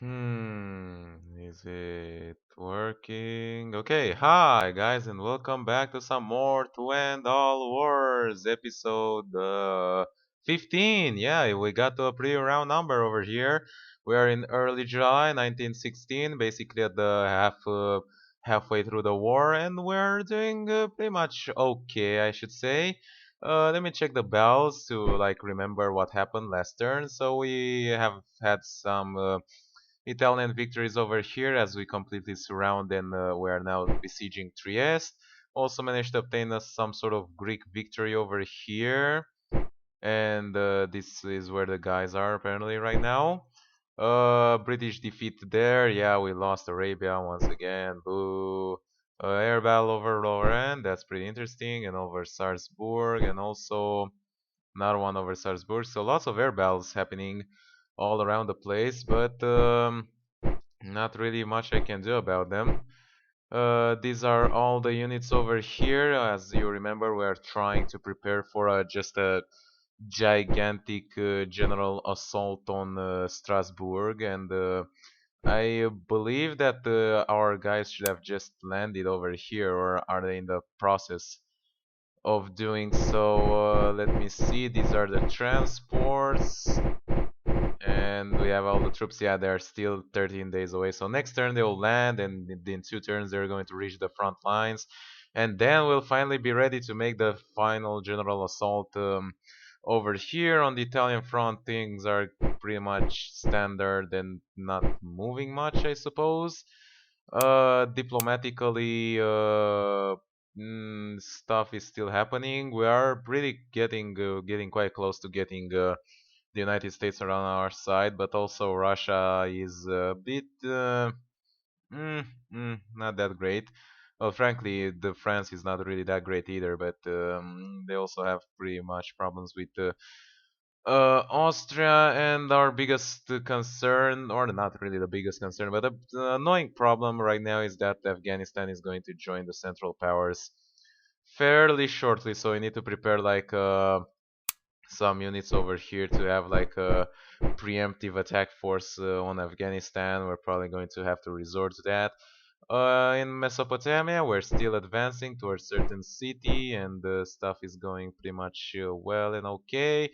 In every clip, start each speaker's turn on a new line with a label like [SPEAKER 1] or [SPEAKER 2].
[SPEAKER 1] Is it working? Okay, hi guys, and welcome back to some more To End All Wars episode 15. Yeah, we got to a pretty round number over here. We are in early July 1916, basically at the halfway through the war, and we're doing pretty much okay, I should say. Let me check the bells to like remember what happened last turn. So we have had some. Italian victories over here as we completely surround and we are now besieging Trieste. Also managed to obtain some sort of Greek victory over here. And this is where the guys are apparently right now. British defeat there. Yeah, we lost Arabia once again. Boo. Air battle over Lorraine. That's pretty interesting. And over Salzburg. And also another one over Salzburg. So lots of air battles happening all around the place. But not really much I can do about them. These are all the units over here. As you remember, we are trying to prepare for just a gigantic general assault on Strasbourg, and I believe that our guys should have just landed over here, or are they in the process of doing so? Let me see. These are the transports. And we have all the troops. Yeah, they're still 13 days away. So next turn they will land, and in 2 turns they're going to reach the front lines. And then we'll finally be ready to make the final general assault over here on the Italian front. Things are pretty much standard and not moving much, I suppose. Diplomatically, stuff is still happening. We are really getting quite close to getting the United States are on our side, but also Russia is a bit not that great. Well, frankly, the France is not really that great either, but they also have pretty much problems with Austria, and our biggest concern, or not really the biggest concern, but the annoying problem right now is that Afghanistan is going to join the Central Powers fairly shortly, so we need to prepare like some units over here to have like a preemptive attack force on Afghanistan. We're probably going to have to resort to that. In Mesopotamia, we're still advancing towards certain city, and the stuff is going pretty much well and okay.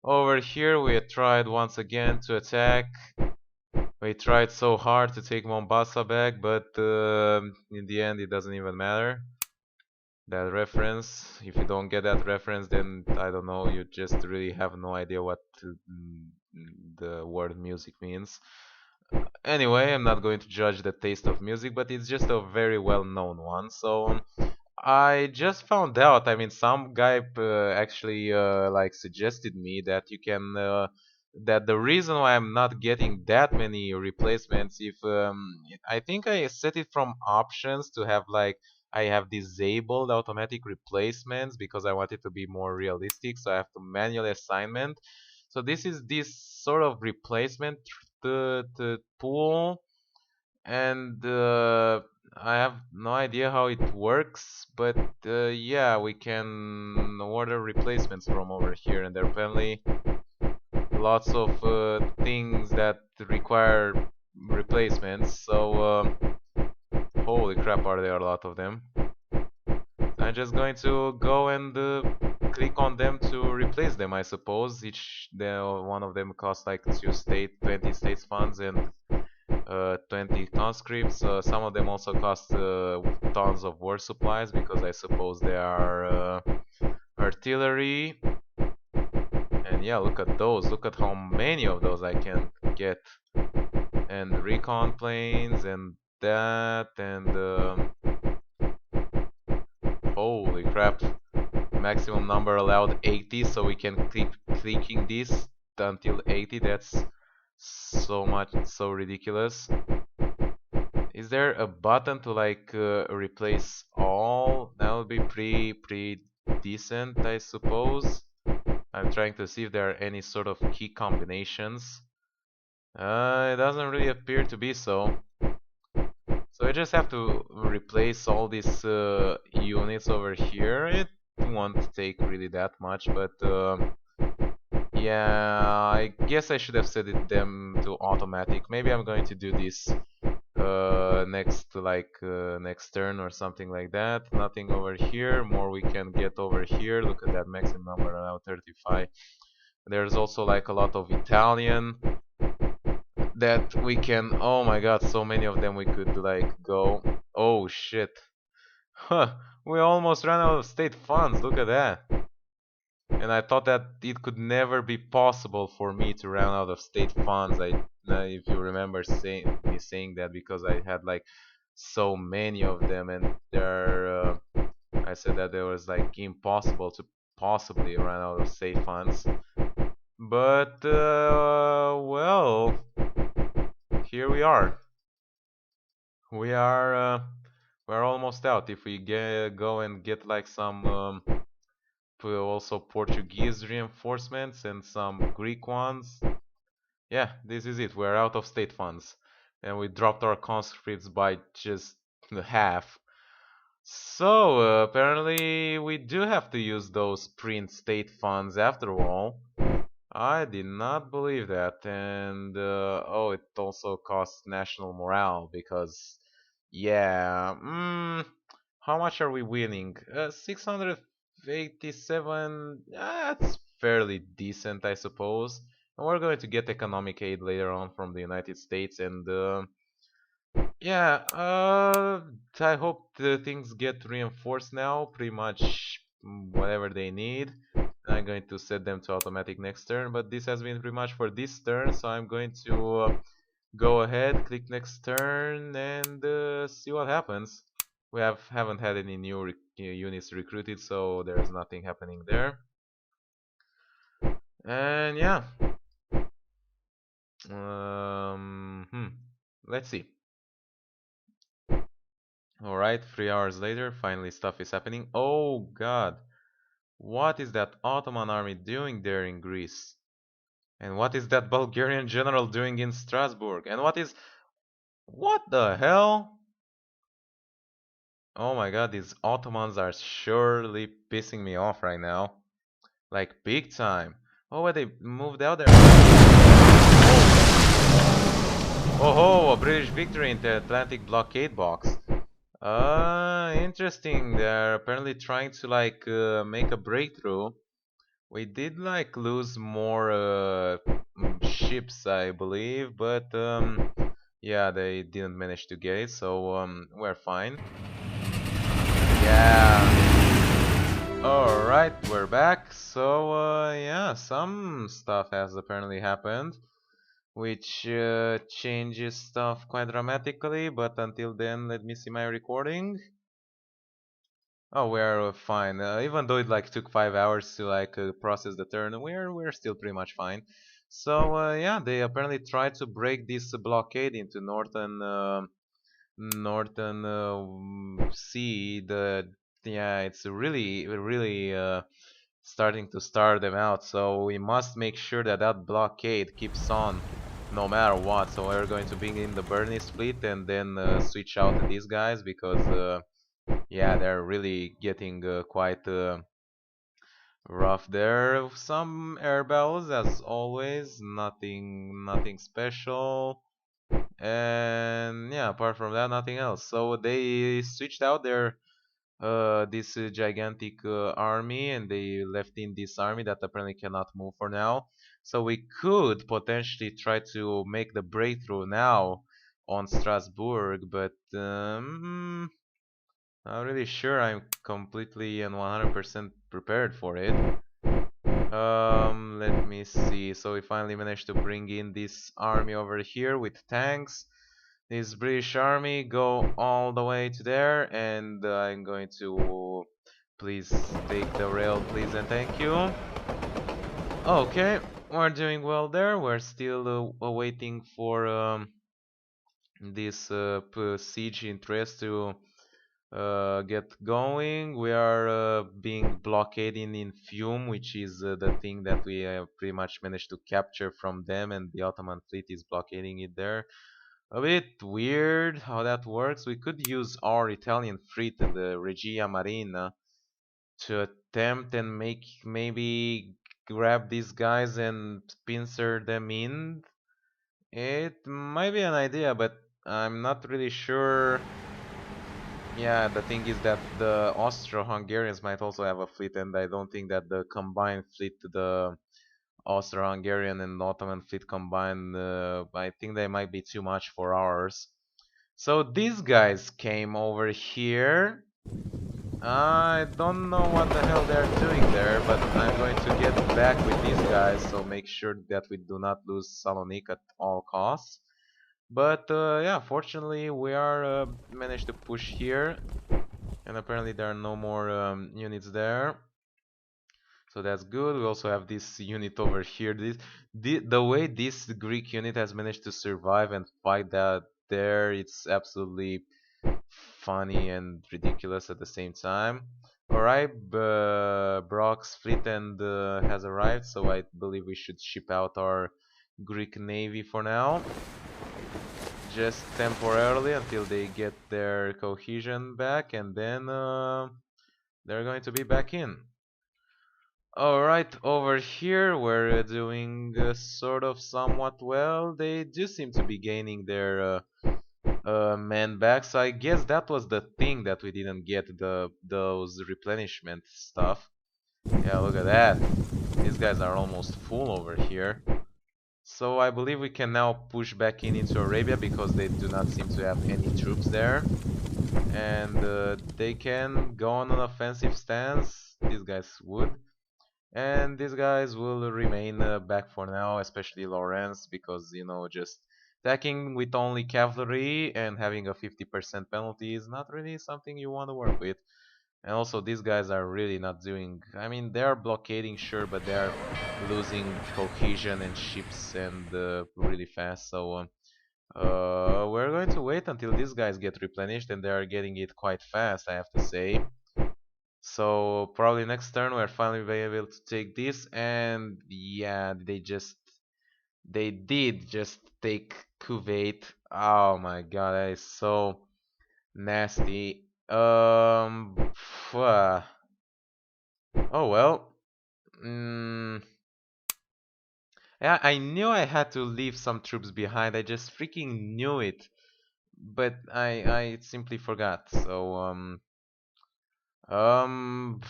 [SPEAKER 1] Over here, we tried once again to attack. We tried so hard to take Mombasa back, but in the end, it doesn't even matter. That reference, if you don't get that reference, then I don't know, you just really have no idea what the word music means. Anyway, I'm not going to judge the taste of music, but it's just a very well known one. So I just found out, I mean, some guy actually like suggested me that you can that the reason why I'm not getting that many replacements, if I think I set it from options to have like I have disabled automatic replacements because I want it to be more realistic, so I have to manually assignment. So this sort of replacement tool, and I have no idea how it works, but yeah, we can order replacements from over here, and there are apparently lots of things that require replacements. So holy crap, are there a lot of them? I'm just going to go and click on them to replace them, I suppose. One of them costs like 20 states funds and 20 conscripts. Some of them also cost tons of war supplies because I suppose they are artillery. And yeah, look at those. Look at how many of those I can get. And recon planes and that and holy crap. Maximum number allowed 80, so we can keep clicking this until 80. That's so much, so ridiculous. Is there a button to like replace all? That would be pretty decent, I suppose. I'm trying to see if there are any sort of key combinations. It doesn't really appear to be so. So I just have to replace all these units over here. It won't take really that much, but Yeah, I guess I should have set it them to automatic. Maybe I'm going to do this next turn or something like that. Nothing over here. More we can get over here. Look at that maximum number now, 35. There's also like a lot of Italian that we can. Oh my god, so many of them we could like go. Oh shit. Huh. We almost ran out of state funds. Look at that. And I thought that it could never be possible for me to run out of state funds. If you remember saying that, because I had like so many of them, and I said that it was like impossible to possibly run out of state funds. But well, here we are. We are we're almost out. If we go and get like some also Portuguese reinforcements and some Greek ones. Yeah, this is it. We're out of state funds. And we dropped our conscripts by just half. So, apparently we do have to use those print state funds after all. I did not believe that. And, oh, it also costs national morale because, yeah, how much are we winning? 687. That's fairly decent, I suppose. And we're going to get economic aid later on from the United States, and yeah, I hope the things get reinforced now. Pretty much whatever they need. I'm going to set them to automatic next turn, but this has been pretty much for this turn, so I'm going to go ahead, click next turn, and see what happens. We haven't had any new units recruited, so there's nothing happening there. And yeah, let's see. All right, 3 hours later, finally stuff is happening. Oh God, what is that Ottoman army doing there in Greece? And what is that Bulgarian general doing in Strasbourg? And what the hell? Oh my god, these Ottomans are surely pissing me off right now. Like big time. Oh, wait, they moved out there. Oh ho, a British victory in the Atlantic blockade box. Interesting. They're apparently trying to like make a breakthrough. We did like lose more ships, I believe, but yeah, they didn't manage to get it, so we're fine. Yeah. All right, we're back. So yeah, some stuff has apparently happened, which changes stuff quite dramatically. But until then, let me see my recording. Oh, we're fine. Even though it like took 5 hours to like process the turn, we're still pretty much fine. So yeah, they apparently tried to break this blockade into northern sea. Yeah, it's really starting to star them out. So we must make sure that that blockade keeps on no matter what. So we're going to bring in the Bernese fleet and then switch out to these guys because yeah, they're really getting quite rough there. Some air battles as always, nothing special. And yeah, apart from that, nothing else. So they switched out their this gigantic army, and they left in this army that apparently cannot move for now. So we could potentially try to make the breakthrough now on Strasbourg, but not really sure I'm completely and 100% prepared for it. Let me see. So we finally managed to bring in this army over here with tanks. This British army go all the way to there, and I'm going to please take the rail, please and thank you. Okay, we're doing well there. We're still waiting for this siege in Trieste to get going. We are being blockaded in Fiume, which is the thing that we pretty much managed to capture from them, and the Ottoman fleet is blockading it there. A bit weird how that works. We could use our Italian fleet, the Regia Marina, to attempt and make maybe grab these guys and pincer them in. It might be an idea, but I'm not really sure. Yeah, the thing is that the Austro-Hungarians might also have a fleet, and I don't think that the combined fleet, the Austro-Hungarian and Ottoman fleet combined, I think they might be too much for ours. So these guys came over here. I don't know what the hell they're doing there, but I'm going to get back with these guys, so make sure that we do not lose Salonique at all costs. But yeah, fortunately we are managed to push here, and apparently there are no more units there. So that's good. We also have this unit over here. The way this Greek unit has managed to survive and fight that there, it's absolutely funny and ridiculous at the same time. Alright, Brock's fleet and has arrived, so I believe we should ship out our Greek navy for now. Just temporarily until they get their cohesion back, and then they're going to be back in. Alright, over here we're doing sort of somewhat well. They do seem to be gaining their men back, so I guess that was the thing that we didn't get, those replenishment stuff. Yeah, look at that. These guys are almost full over here. So I believe we can now push back into Arabia because they do not seem to have any troops there. And they can go on an offensive stance. These guys would. And these guys will remain back for now, especially Lawrence, because, you know, just attacking with only cavalry and having a 50% penalty is not really something you want to work with. And also, these guys are really not doing. I mean, they are blockading, sure, but they are losing cohesion and ships and really fast. So we're going to wait until these guys get replenished, and they are getting it quite fast, I have to say. So probably next turn we're finally be able to take this, and yeah, they did just take Kuwait. Oh my god, that is so nasty. Phew. Oh well. Mm, yeah, I knew I had to leave some troops behind. I just freaking knew it, but I simply forgot. So Um,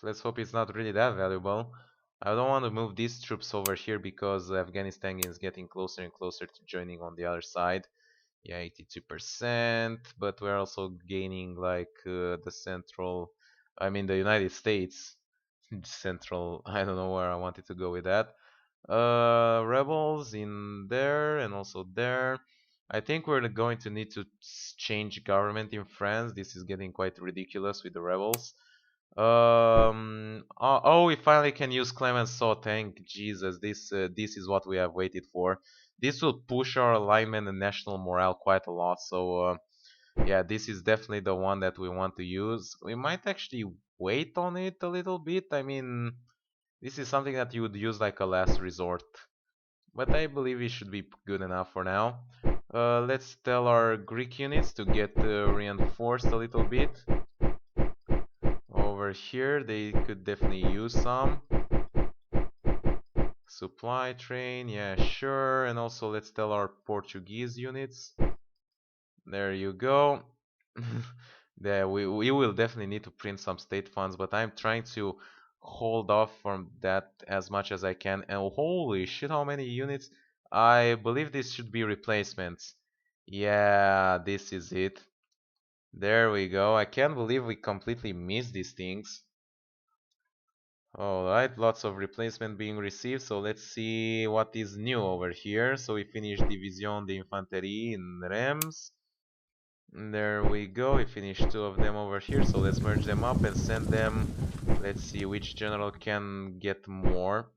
[SPEAKER 1] let's hope it's not really that valuable. I don't want to move these troops over here because Afghanistan is getting closer and closer to joining on the other side. Yeah, 82%, but we're also gaining like the central, I mean the United States. Central, I don't know where I wanted to go with that. Rebels in there and also there. I think we're going to need to change government in France. This is getting quite ridiculous with the rebels. Oh, we finally can use Clemenceau. Thank Jesus. This is what we have waited for. This will push our alignment and national morale quite a lot. So yeah, this is definitely the one that we want to use. We might actually wait on it a little bit. I mean, this is something that you would use like a last resort. But I believe it should be good enough for now. Let's tell our Greek units to get reinforced a little bit. Over here, they could definitely use some. Supply train, yeah, sure. And also let's tell our Portuguese units. There you go. Yeah, we will definitely need to print some state funds, but I'm trying to hold off from that as much as I can. And holy shit, how many units? I believe this should be replacements. Yeah, this is it. There we go. I can't believe we completely missed these things. Alright, lots of replacement being received, so let's see what is new over here. So we finished Division d'Infanterie in Reims. There we go, we finished two of them over here, so let's merge them up and send them. Let's see which general can get more.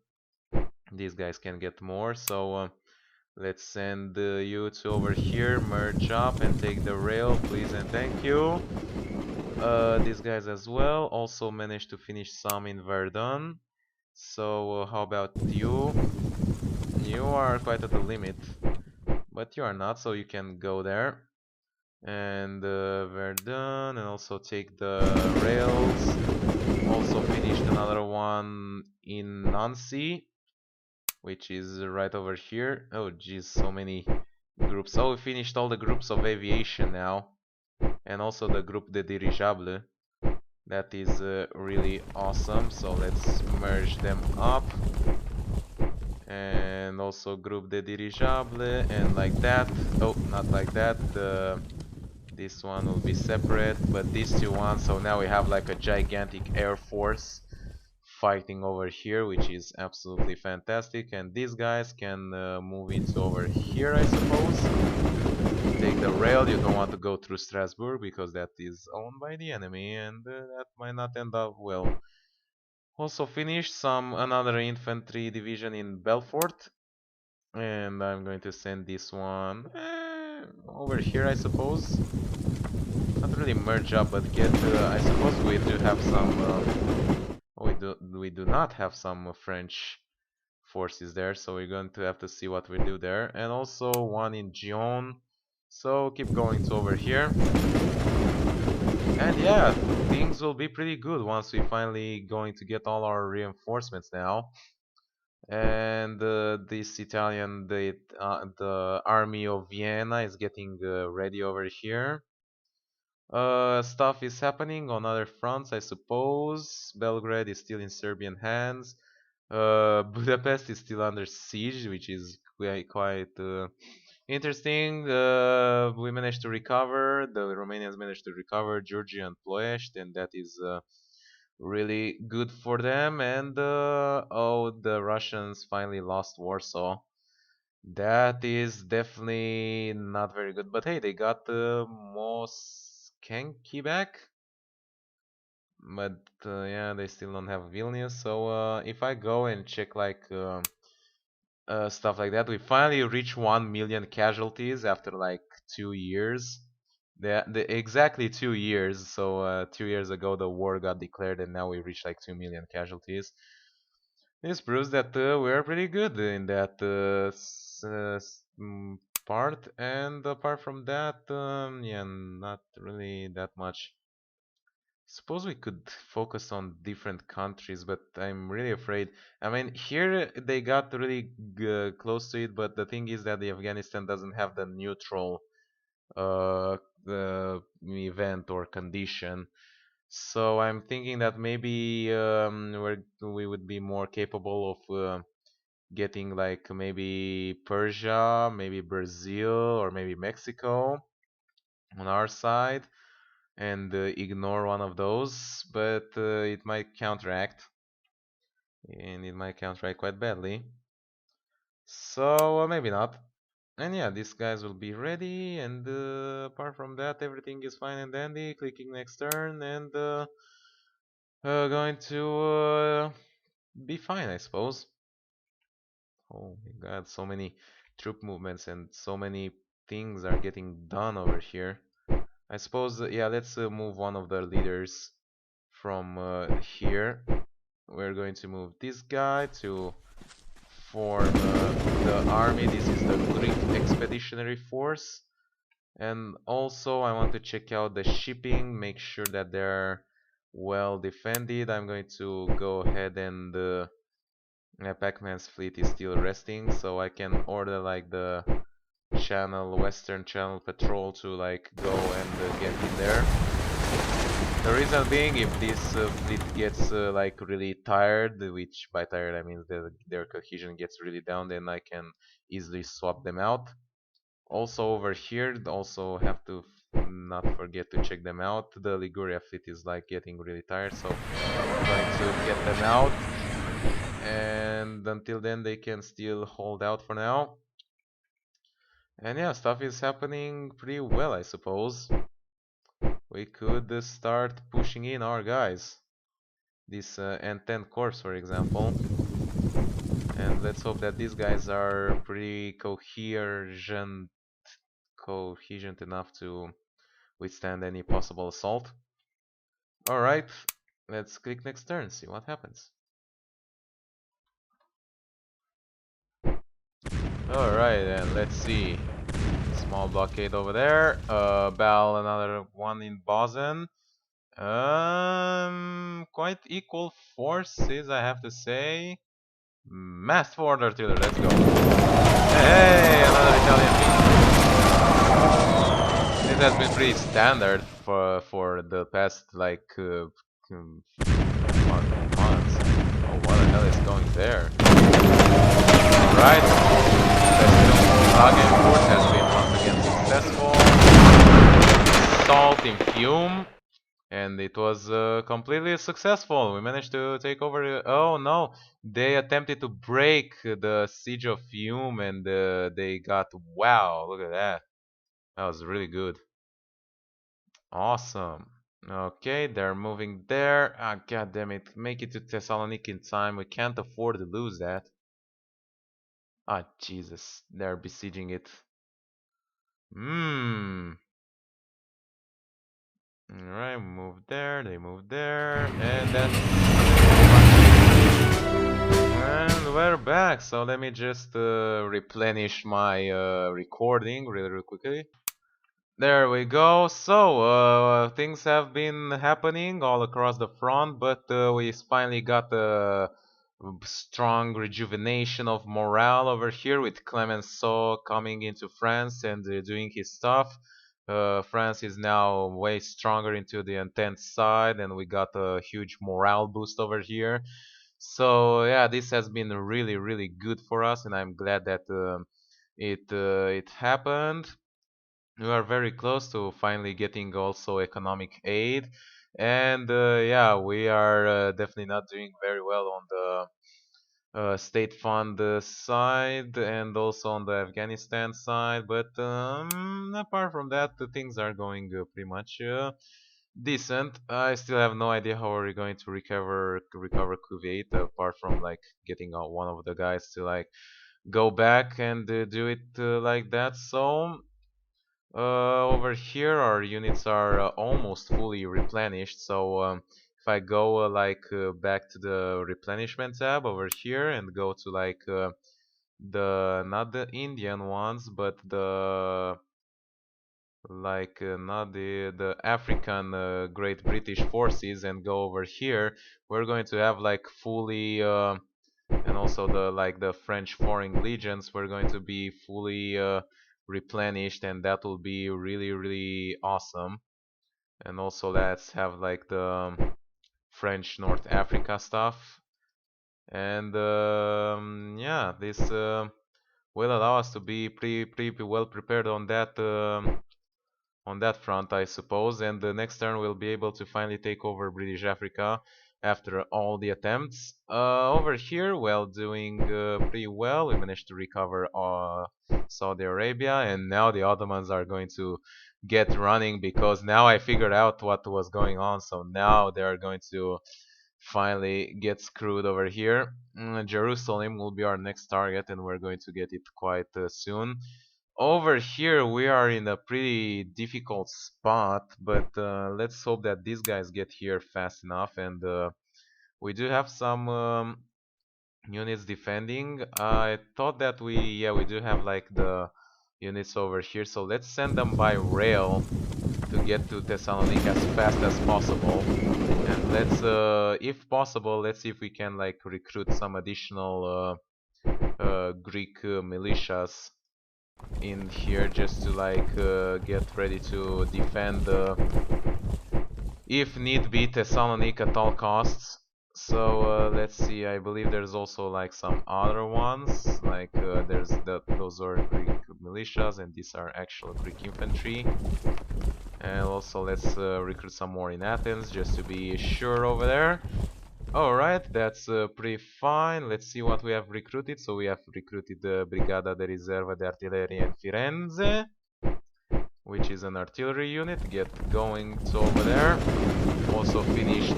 [SPEAKER 1] These guys can get more, so let's send you two over here, merge up and take the rail, please and thank you. These guys as well also managed to finish some in Verdun. So how about you? You are quite at the limit, but you are not, so you can go there. And Verdun, and also take the rails. Also finished another one in Nancy, which is right over here. Oh geez, so many groups. Oh, we finished all the groups of aviation now, and also the group de dirigeable. That is really awesome. So let's merge them up, and also group de dirigeable, and like that. Oh, not like that. This one will be separate, but these two ones. So now we have like a gigantic air force fighting over here, which is absolutely fantastic. And these guys can move into over here, I suppose. Take the rail. You don't want to go through Strasbourg because that is owned by the enemy, and that might not end up well. Also finished another infantry division in Belfort, and I'm going to send this one over here, I suppose. Not really merge up, but get. I suppose we do have some. We do not have some French forces there, so we're going to have to see what we do there. And also one in Gion. So keep going to over here. And yeah, things will be pretty good once we finally going to get all our reinforcements now. And this Italian, the army of Vienna is getting ready over here. Stuff is happening on other fronts, I suppose. Belgrade is still in Serbian hands. Budapest is still under siege, which is quite interesting. We managed to recover. The Romanians managed to recover Georgia and Ploiești, and that is really good for them. And oh, the Russians finally lost Warsaw. That is definitely not very good. But hey, they got Moskenki back. But yeah, they still don't have Vilnius. So if I go and check like stuff like that, we finally reached 1 million casualties after like 2 years. Exactly 2 years. So 2 years ago the war got declared, and now we reached like 2 million casualties. This proves that we're pretty good in that part, and apart from that, yeah, not really that much. Suppose we could focus on different countries, but I'm really afraid. I mean, here they got really close to it, but the thing is that the Afghanistan doesn't have the neutral event or condition. So I'm thinking that maybe we would be more capable of getting like maybe Persia, maybe Brazil, or maybe Mexico on our side, and ignore one of those. But it might counteract, and it might counteract quite badly. So maybe not. And yeah, these guys will be ready, and apart from that, everything is fine and dandy. Clicking next turn, and going to be fine, I suppose. Oh my god, so many troop movements and so many things are getting done over here. I suppose, yeah, let's move one of the leaders from here. We're going to move this guy to form the army. This is the Greek Expeditionary Force. And also I want to check out the shipping, make sure that they're well defended. I'm going to go ahead and Pac-Man's fleet is still resting, so I can order like the Western Channel Patrol to like go and get in there. The reason being, if this fleet gets like really tired, which by tired I mean their cohesion gets really down, then I can easily swap them out. Also over here, also have to not forget to check them out. The Liguria fleet is like getting really tired, so I'm going to get them out. And until then, they can still hold out for now. And yeah, stuff is happening pretty well, I suppose. We could start pushing in our guys. This Entente Corps, for example. And let's hope that these guys are pretty coherent enough to withstand any possible assault. Alright, let's click next turn, see what happens. Alright, and let's see. Small blockade over there. Bal, another one in Bozen. Quite equal forces, I have to say. Mass forward artillery, let's go. Hey, another Italian victory. This has been pretty standard for the past like months. Oh, what the hell is going there? Right. Klagenfurt has been once again successful. Salt in Fume. And it was completely successful. We managed to take over. Oh no, they attempted to break the siege of Fiume, and they got. Wow, look at that. That was really good. Awesome. Okay, they're moving there. Ah, god damn it. Make it to Thessaloniki in time. We can't afford to lose that. Ah, Jesus. They're besieging it. Hmm. Alright, move there, they move there, and that's... And we're back, so let me just replenish my recording really quickly. There we go. So, things have been happening all across the front, but we finally got a strong rejuvenation of morale over here with Clemenceau coming into France and doing his stuff. France is now way stronger into the Entente side, and we got a huge morale boost over here. So yeah, this has been really, really good for us, and I'm glad that it happened. We are very close to finally getting also economic aid, and yeah, we are definitely not doing very well on the state fund side and also on the Afghanistan side, but apart from that, the things are going pretty much decent. I still have no idea how we're going to recover Kuwait, apart from like getting one of the guys to like go back and do it like that. So over here, our units are almost fully replenished. So if I go back to the replenishment tab over here and go to like the not the Indian ones, but the not the African Great British Forces and go over here, we're going to have like fully and also the like the French Foreign Legions were going to be fully replenished, and that will be really really awesome. And also let's have like the French North Africa stuff, and yeah, this will allow us to be pretty well prepared on that front, I suppose, and the next turn we'll be able to finally take over British Africa after all the attempts. Over here, well, doing pretty well. We managed to recover Saudi Arabia, and now the Ottomans are going to get running because now I figured out what was going on, so now they are going to finally get screwed over here. Jerusalem will be our next target, and we're going to get it quite soon. Over here we are in a pretty difficult spot, but let's hope that these guys get here fast enough, and we do have some units defending. I thought that we do have like the units over here, so let's send them by rail to get to Thessaloniki as fast as possible. And let's if possible, let's see if we can like recruit some additional Greek militias in here just to like get ready to defend if need be Thessaloniki at all costs. So let's see, I believe there's also like some other ones, like those are Greek militias and these are actual Greek infantry. And also let's recruit some more in Athens just to be sure over there. Alright, that's pretty fine. Let's see what we have recruited. So we have recruited the Brigada de Riserva de Artiglieria in Firenze, which is an artillery unit. Get going to over there. Also finished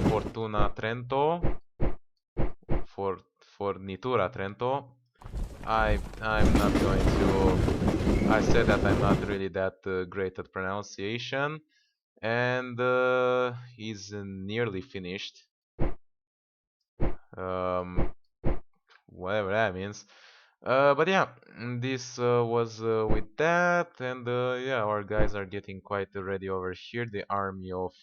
[SPEAKER 1] Fortuna Trento, Fornitura Trento. I'm not going to... I said that I'm not really that great at pronunciation. And he's nearly finished. Whatever that means. But yeah, this was with that, and yeah, our guys are getting quite ready over here. The army of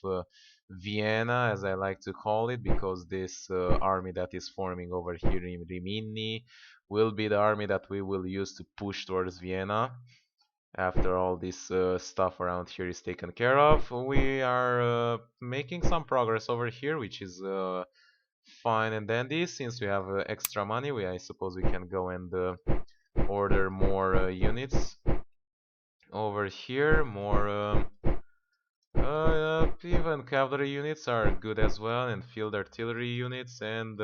[SPEAKER 1] Vienna, as I like to call it, because this army that is forming over here in Rimini will be the army that we will use to push towards Vienna. After all this stuff around here is taken care of, we are making some progress over here, which is fine and dandy. Since we have extra money, I suppose we can go and order more units over here. More even cavalry units are good as well, and field artillery units. And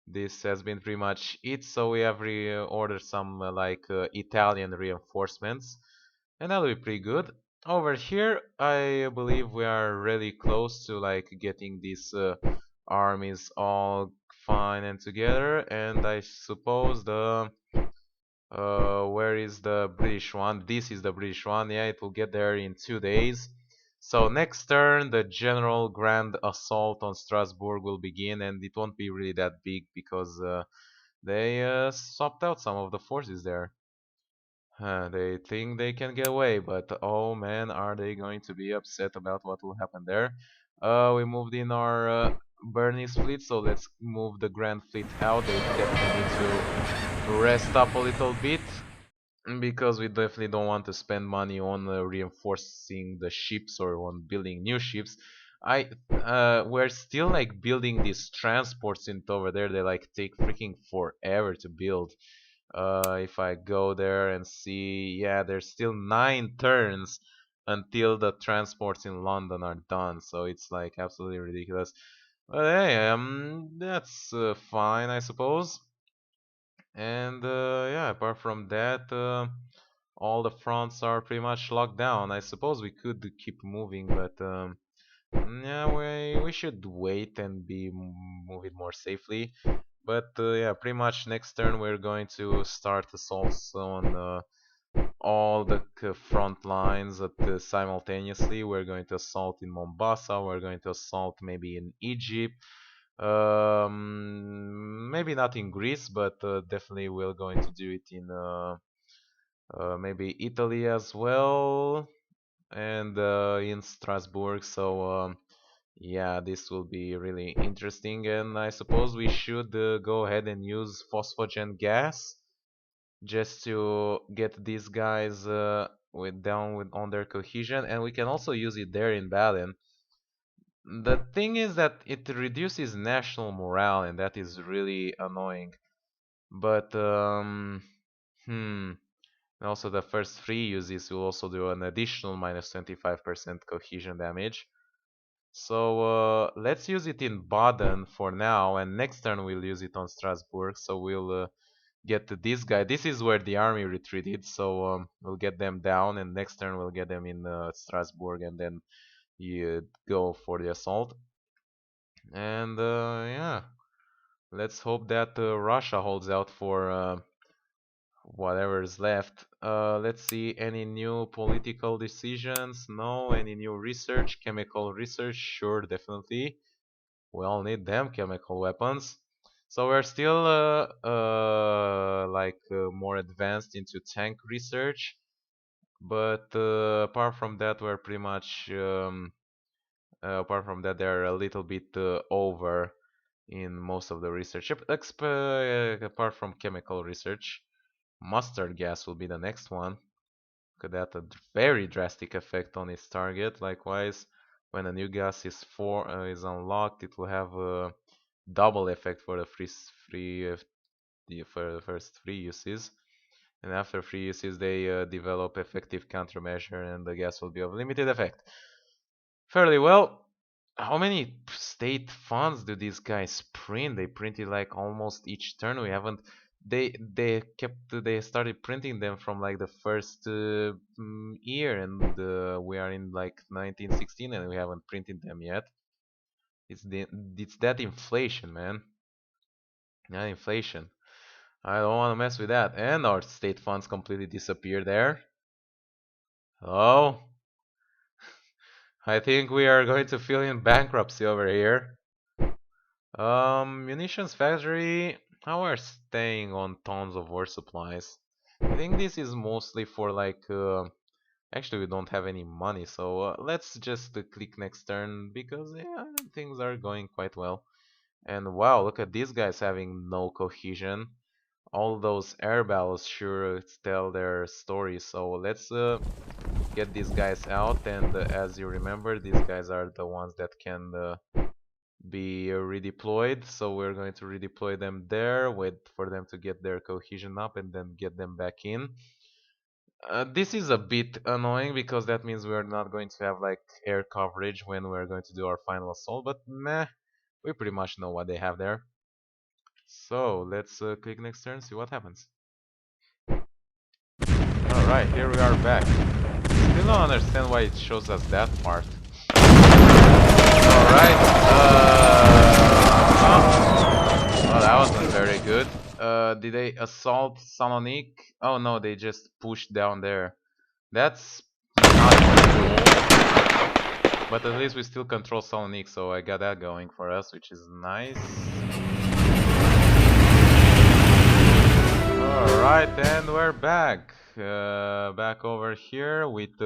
[SPEAKER 1] this has been pretty much it. So we have ordered some Italian reinforcements, and that'll be pretty good. Over here, I believe we are really close to like getting these armies all fine and together. And I suppose the where is the British one? This is the British one. Yeah, it will get there in 2 days. So next turn, the general grand assault on Strasbourg will begin, and it won't be really that big because they swapped out some of the forces there. They think they can get away, but oh man, are they going to be upset about what will happen there? We moved in our Bernese fleet, so let's move the Grand Fleet out. They definitely need to rest up a little bit because we definitely don't want to spend money on reinforcing the ships or on building new ships. We're still like building these transports into over there. They like take freaking forever to build. If I go there and see, yeah, there's still 9 turns until the transports in London are done. So it's like absolutely ridiculous. But hey, that's fine, I suppose. And yeah, apart from that, all the fronts are pretty much locked down. I suppose we could keep moving, but yeah, we should wait and be moving more safely. But yeah, pretty much next turn we're going to start assaults on all the front lines simultaneously. We're going to assault in Mombasa. We're going to assault maybe in Egypt. Maybe not in Greece, but definitely we're going to do it in maybe Italy as well, and in Strasbourg. So yeah, this will be really interesting, and I suppose we should go ahead and use phosphogen gas just to get these guys on their cohesion, and we can also use it there in Berlin. The thing is that it reduces national morale, and that is really annoying. But hmm. And also the first 3 uses will also do an additional minus 25% cohesion damage. So let's use it in Baden for now, and next turn we'll use it on Strasbourg. So we'll get to this guy. This is where the army retreated, so we'll get them down, and next turn we'll get them in Strasbourg, and then you go for the assault. And yeah, let's hope that Russia holds out for whatever is left. Let's see, any new political decisions? No. Any new research? Chemical research? Sure, definitely. We all need them, chemical weapons. So we're still more advanced into tank research, but apart from that, we're pretty much apart from that, they're a little bit over in most of the research. Apart from chemical research, mustard gas will be the next one. Could have a very drastic effect on its target. Likewise, when a new gas is unlocked, it will have a double effect for the for the first 3 uses. And after 3 uses, they develop effective countermeasure, and the gas will be of limited effect. Fairly well. How many state funds do these guys print? They printed like almost each turn. We haven't. They started printing them from like the first year, and we are in like 1916, and we haven't printed them yet. It's that inflation, man. Yeah, inflation. I don't want to mess with that. And our state funds completely disappear there. Oh, I think we are going to fill in bankruptcy over here. Munitions factory. Now we're staying on tons of war supplies. I think this is mostly for like actually we don't have any money, so let's just click next turn because yeah, things are going quite well. And wow, look at these guys having no cohesion. All those air battles sure tell their story. So let's get these guys out. And as you remember, these guys are the ones that can be redeployed. So we're going to redeploy them there, wait for them to get their cohesion up, and then get them back in. This is a bit annoying because that means we're not going to have like air coverage when we're going to do our final assault, but meh, we pretty much know what they have there. So let's click next turn, see what happens. Alright, here we are back. Still don't understand why it shows us that part. Alright, oh, that wasn't very good. Did they assault Salonique? Oh no, they just pushed down there. That's not cool. But at least we still control Salonique, so I got that going for us, which is nice. Alright, and we're back. Back over here with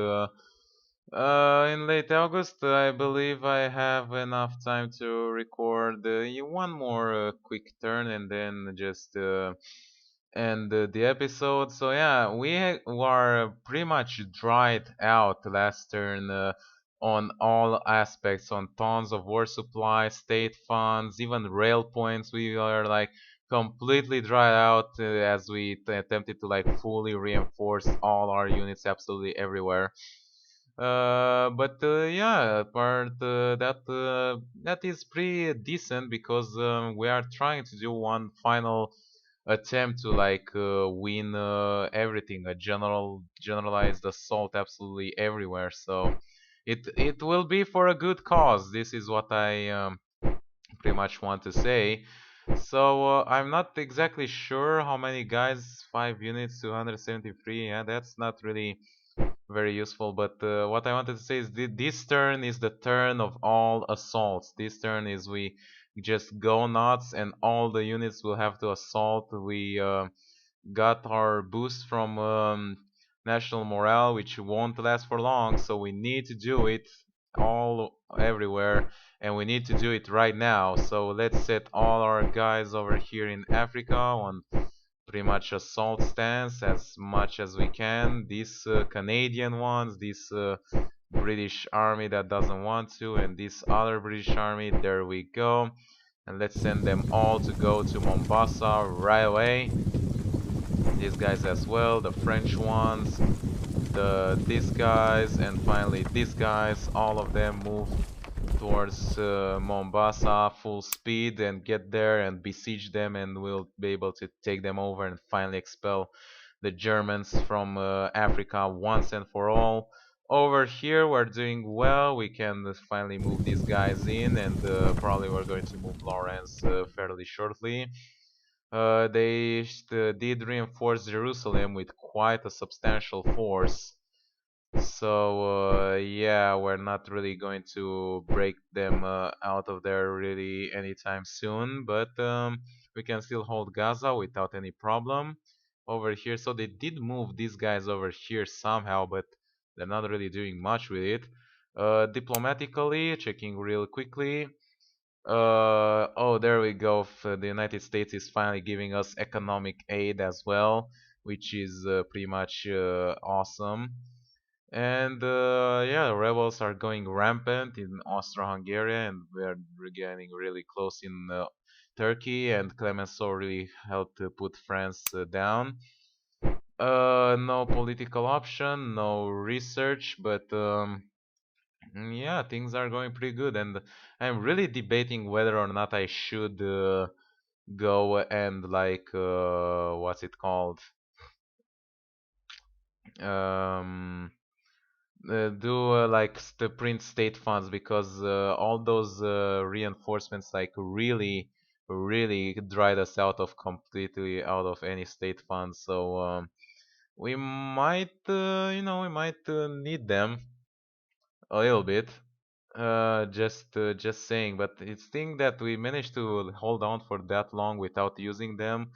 [SPEAKER 1] in late August. I believe I have enough time to record one more quick turn and then just end the episode. So yeah, we were pretty much dried out last turn on all aspects, on tons of war supply, state funds, even rail points. We are like completely dried out as we attempted to like fully reinforce all our units absolutely everywhere. But yeah, part that is pretty decent because we are trying to do one final attempt to like win everything, a generalized assault absolutely everywhere. So it will be for a good cause. This is what I pretty much want to say. So I'm not exactly sure how many guys, 5 units, 273. Yeah, that's not really very useful. But what I wanted to say is this turn is the turn of all assaults. This turn is we just go nuts and all the units will have to assault. We got our boost from national morale, which won't last for long, so we need to do it all everywhere, and we need to do it right now. So let's set all our guys over here in Africa on pretty much assault stance as much as we can. These Canadian ones, this British army that doesn't want to, and this other British army, there we go. And let's send them all to go to Mombasa right away. These guys as well, the French ones, these guys, and finally these guys. All of them move towards Mombasa full speed and get there and besiege them, and we'll be able to take them over and finally expel the Germans from Africa once and for all. Over here we're doing well. We can finally move these guys in, and probably we're going to move Lawrence fairly shortly. They did reinforce Jerusalem with quite a substantial force. So yeah, we're not really going to break them out of there really anytime soon, but we can still hold Gaza without any problem over here. So they did move these guys over here somehow, but they're not really doing much with it. Diplomatically, checking real quickly. Oh, there we go. The United States is finally giving us economic aid as well, which is pretty much awesome. And yeah, the rebels are going rampant in Austro-Hungary, and we're getting really close in Turkey. And Clemenceau really helped to put France down. No political option, no research, but yeah, things are going pretty good. And I'm really debating whether or not I should go and like what's it called? Um, do like the print state funds because all those reinforcements like really dried us out of completely out of any state funds. So we might we might need them a little bit. Just saying, but it's thing that we managed to hold on for that long without using them.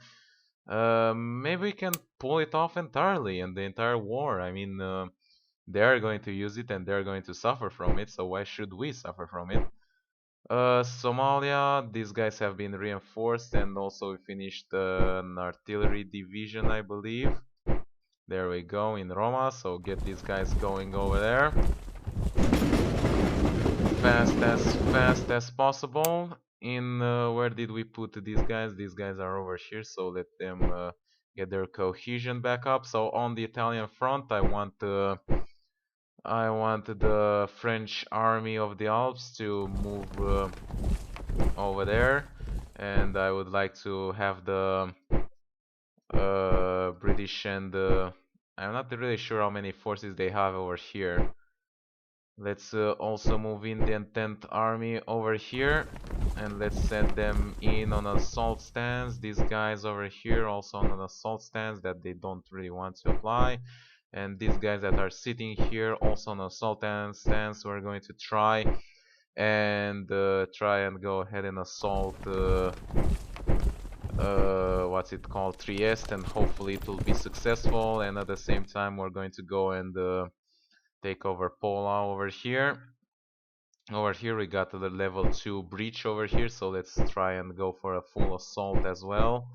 [SPEAKER 1] Maybe we can pull it off entirely in the entire war. I mean, they're going to use it and they're going to suffer from it, so why should we suffer from it? Somalia, these guys have been reinforced and also we finished an artillery division, I believe. There we go in Roma, so get these guys going over there. Fast as possible. In where did we put these guys? These guys are over here, so let them get their cohesion back up. So on the Italian front, I want the French army of the Alps to move over there, and I would like to have the British and I'm not really sure how many forces they have over here. Let's also move in the Entente army over here and let's set them in on assault stance. These guys over here also on an assault stance that they don't really want to apply. And these guys that are sitting here also on assault stance, we're going to try and go ahead and assault what's it called, Trieste, and hopefully it will be successful. And at the same time we're going to go and take over Pola over here. Over here we got the level 2 breach over here, so let's try and go for a full assault as well.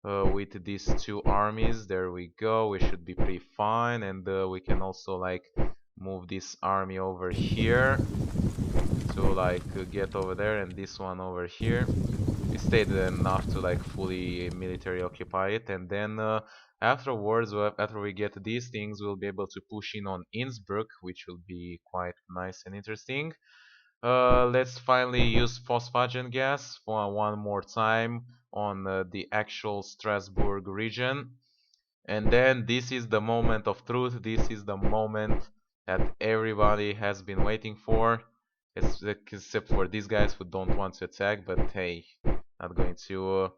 [SPEAKER 1] With these two armies, there we go, we should be pretty fine, and we can also like move this army over here to like get over there, and this one over here. We stayed enough to like fully military occupy it, and then afterwards, after we get these things, we'll be able to push in on Innsbruck, which will be quite nice and interesting. Let's finally use phosphagen gas for one more time on the actual Strasbourg region. And then this is the moment of truth. This is the moment that everybody has been waiting for. Except for these guys who don't want to attack, but hey, not going to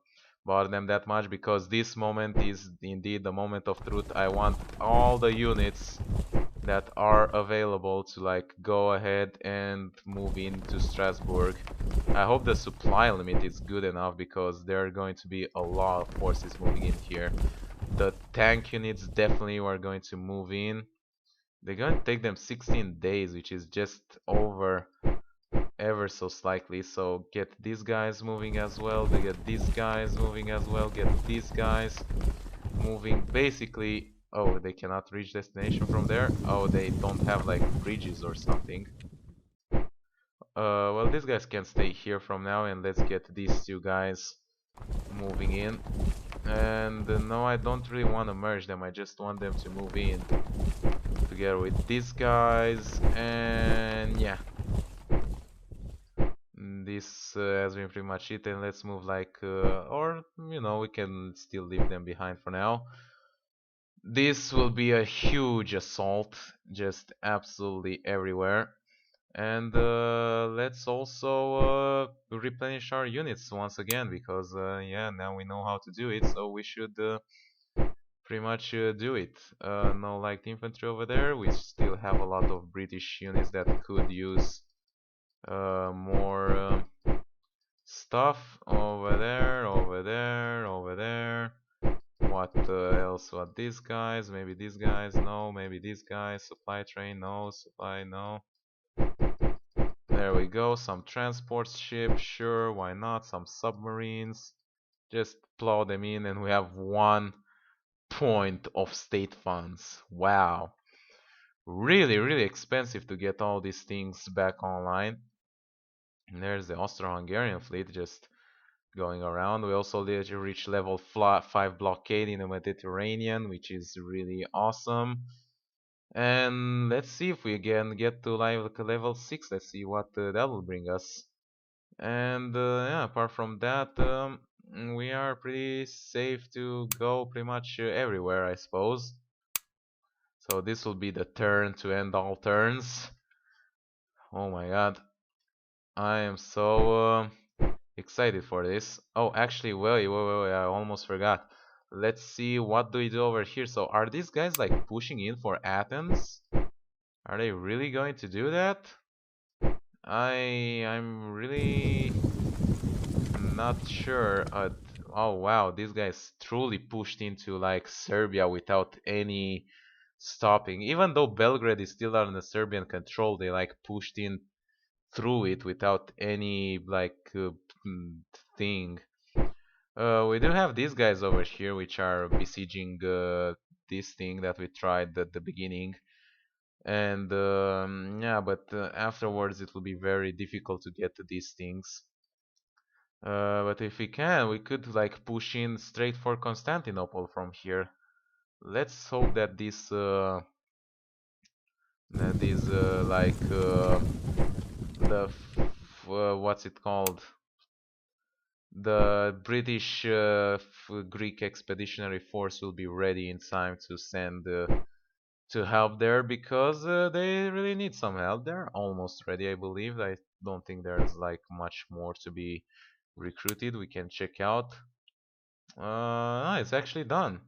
[SPEAKER 1] bother them that much because this moment is indeed the moment of truth. I want all the units that are available to like go ahead and move into Strasbourg. I hope the supply limit is good enough because there are going to be a lot of forces moving in here. The tank units definitely are going to move in. They're going to take them 16 days, which is just over ever so slightly. So get these guys moving as well. They get these guys moving as well. Get these guys moving. Basically, oh, they cannot reach destination from there. Oh, they don't have like bridges or something. Well, these guys can stay here from now, and let's get these two guys moving in. And no, I don't really want to merge them. I just want them to move in together with these guys. And yeah, this has been pretty much it. And let's move like, or you know, we can still leave them behind for now. This will be a huge assault, just absolutely everywhere. And let's also replenish our units once again, because yeah, now we know how to do it, so we should pretty much do it. No light infantry over there. We still have a lot of British units that could use more stuff over there, over there, over there. What else? What these guys? Maybe these guys? No. Maybe these guys? Supply train? No. Supply? No. There we go. Some transport ships? Sure. Why not? Some submarines. Just plow them in, and we have 1 point of state funds. Wow. Really, really expensive to get all these things back online. And there's the Austro-Hungarian fleet just going around. We also reach level 5 blockade in the Mediterranean, which is really awesome. And let's see if we can get to level 6. Let's see what that will bring us. And yeah, apart from that, we are pretty safe to go pretty much everywhere, I suppose. So this will be the turn to end all turns. Oh my god. I am so excited for this. Oh, actually, wait, I almost forgot. Let's see, what do we do over here? So are these guys like pushing in for Athens? Are they really going to do that? I'm really not sure. Oh wow, these guys truly pushed into like Serbia without any stopping. Even though Belgrade is still under Serbian control, they like pushed in through it without any mm, thing. We do have these guys over here which are besieging this thing that we tried at the beginning. And yeah, but afterwards it will be very difficult to get to these things. But if we can, we could like push in straight for Constantinople from here. Let's hope that this the what's it called? The British Greek expeditionary force will be ready in time to send to help there because they really need some help. They're almost ready, I believe. I don't think there's like much more to be recruited. We can check out. No, it's actually done.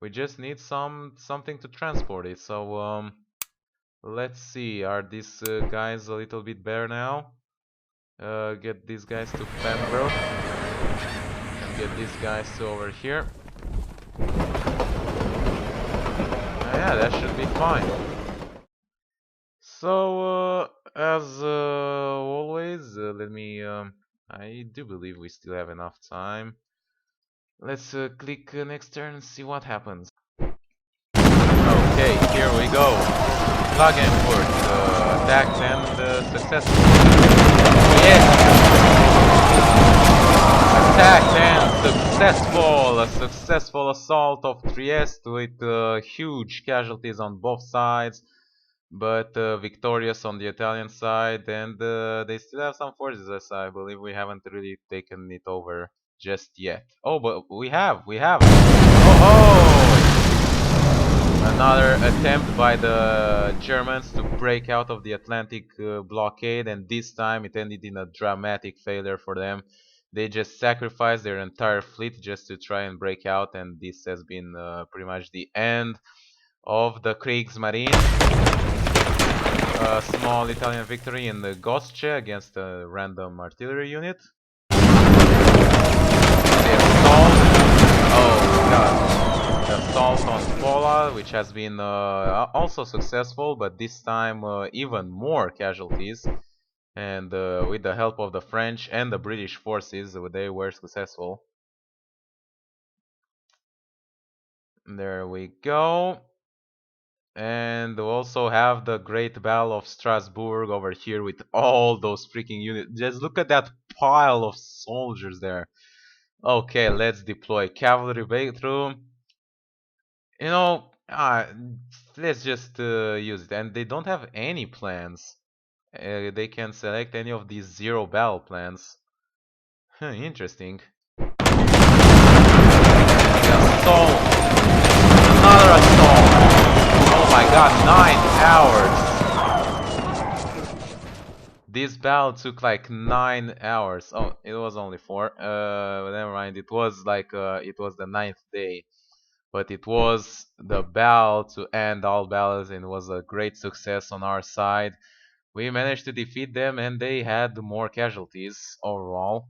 [SPEAKER 1] We just need something to transport it. So let's see. Are these guys a little bit better now? Get these guys to Pembroke and get these guys to over here. Yeah, that should be fine. So as always, let me. I do believe we still have enough time. Let's click next turn and see what happens. Okay, here we go. Klagenfurt attacked and successful. Yes! Attacked and successful! A successful assault of Trieste with huge casualties on both sides, but victorious on the Italian side, and they still have some forces as I believe we haven't really taken it over just yet. Oh, but we have! Oh, oh! Another attempt by the Germans to break out of the Atlantic blockade, and this time it ended in a dramatic failure for them. They just sacrificed their entire fleet just to try and break out, and this has been pretty much the end of the Kriegsmarine. A small Italian victory in the Gosce against a random artillery unit. The assault. Oh god. The assault on Pola, which has been also successful, but this time even more casualties. And with the help of the French and the British forces, they were successful. There we go. And we also have the Great Battle of Strasbourg over here with all those freaking units. Just look at that pile of soldiers there. Okay, let's deploy cavalry breakthrough. You know, let's just use it. And they don't have any plans. They can select any of these zero battle plans. Huh, interesting. Assault! Another assault! Oh my god, 9 hours! This battle took like 9 hours. Oh, it was only 4. But never mind. It was like it was the 9th day. But it was the battle to end all battles, and it was a great success on our side. We managed to defeat them, and they had more casualties overall,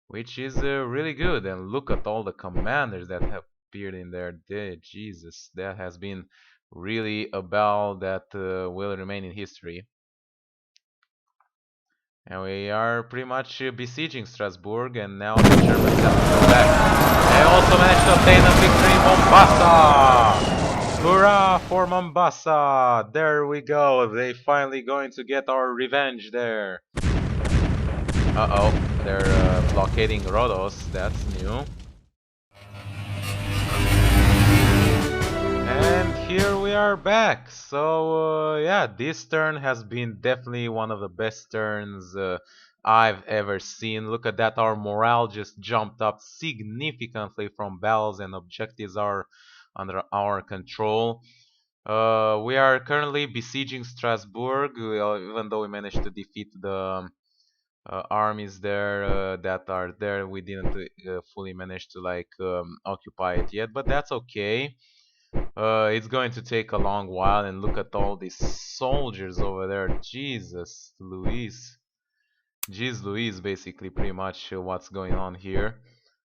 [SPEAKER 1] which is really good. And look at all the commanders that have appeared in there. Jesus, that has been really a battle that will remain in history. And we are pretty much besieging Strasbourg, and now the Germans have to go back. They also managed to obtain a victory in Mombasa! Hurrah for Mombasa! There we go, they finally going to get our revenge there. Uh-oh, they're blockading Rhodos, that's new. And here we are back. So yeah, this turn has been definitely one of the best turns I've ever seen. Look at that, our morale just jumped up significantly from battles and objectives are under our control. We are currently besieging Strasbourg, even though we managed to defeat the armies there that are there. We didn't fully manage to like occupy it yet, but that's okay. It's going to take a long while, and look at all these soldiers over there. Jesus, Louise. Jeez Louise, basically, pretty much what's going on here.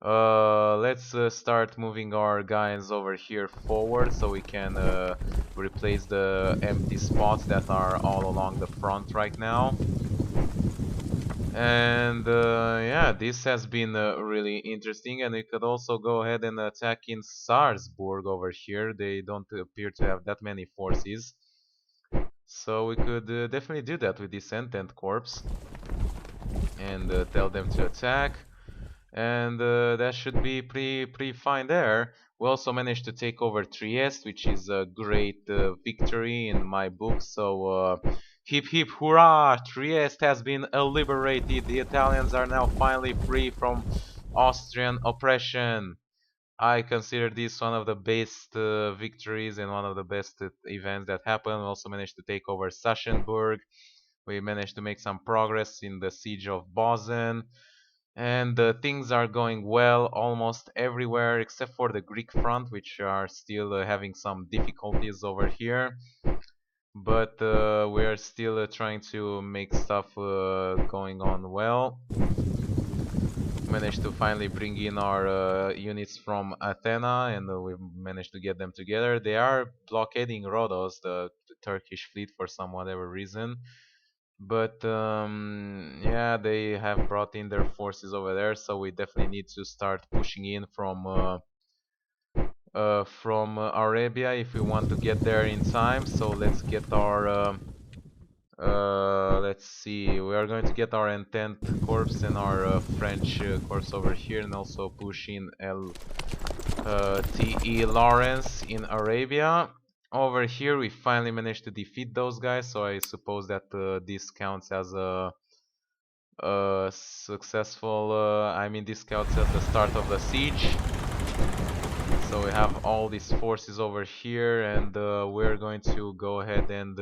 [SPEAKER 1] Let's start moving our guys over here forward so we can replace the empty spots that are all along the front right now. And yeah, this has been really interesting, and we could also go ahead and attack in Salzburg over here. They don't appear to have that many forces, so we could definitely do that with this Entente Corps and tell them to attack. And that should be pretty fine there. We also managed to take over Trieste, which is a great victory in my book. So hip hip hurrah! Trieste has been liberated. The Italians are now finally free from Austrian oppression. I consider this one of the best victories and one of the best events that happened. We also managed to take over Sachsenburg. We managed to make some progress in the siege of Bozen, and things are going well almost everywhere except for the Greek front, which are still having some difficulties over here. But we are still trying to make stuff going on well. Managed to finally bring in our units from Athena, and we've managed to get them together. They are blockading Rhodos, the Turkish fleet, for some whatever reason. But yeah, they have brought in their forces over there, so we definitely need to start pushing in from Arabia if we want to get there in time. So let's get our let's see, we are going to get our Entente Corps and our French Corps over here, and also push in T.E. Lawrence in Arabia. Over here we finally managed to defeat those guys, so I suppose that this counts as a successful, I mean this counts as the start of the siege. So we have all these forces over here, and we're going to go ahead and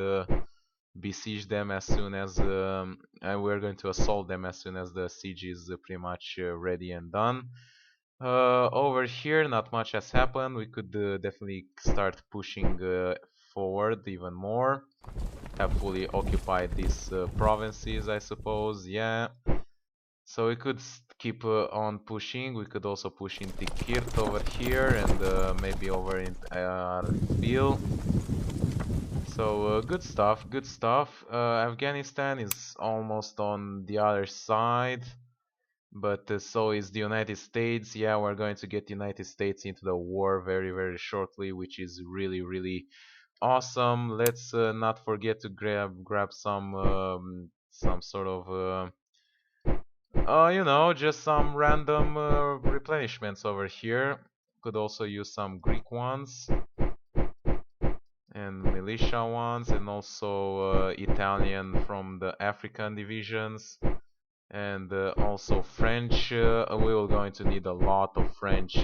[SPEAKER 1] besiege them as soon as and we're going to assault them as soon as the siege is pretty much ready and done. Over here not much has happened. We could definitely start pushing forward even more. Have fully occupied these provinces, I suppose. Yeah, so we could keep on pushing. We could also push in Tikrit over here, and maybe over in Arbil. So good stuff, good stuff. Afghanistan is almost on the other side, but so is the United States. Yeah, we're going to get the United States into the war very shortly, which is really awesome. Let's not forget to grab some sort of you know, just some random replenishments over here. Could also use some Greek ones and militia ones, and also Italian from the African divisions, and also French. We will going to need a lot of French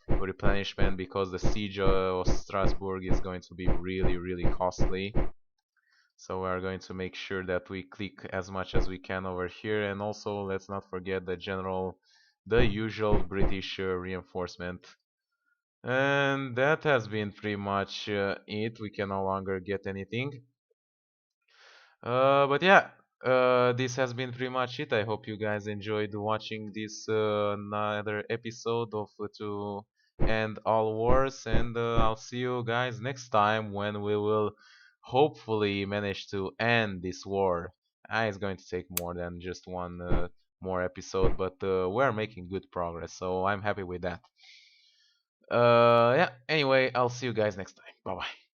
[SPEAKER 1] replenishment because the siege of Strasbourg is going to be really costly. So we are going to make sure that we click as much as we can over here, and also let's not forget the usual British reinforcement. And that has been pretty much it. We can no longer get anything. But yeah, this has been pretty much it. I hope you guys enjoyed watching this another episode of To End All Wars, and I'll see you guys next time when we will hopefully manage to end this war. It's going to take more than just one more episode, but we're making good progress, so I'm happy with that. Yeah, anyway, I'll see you guys next time. Bye bye.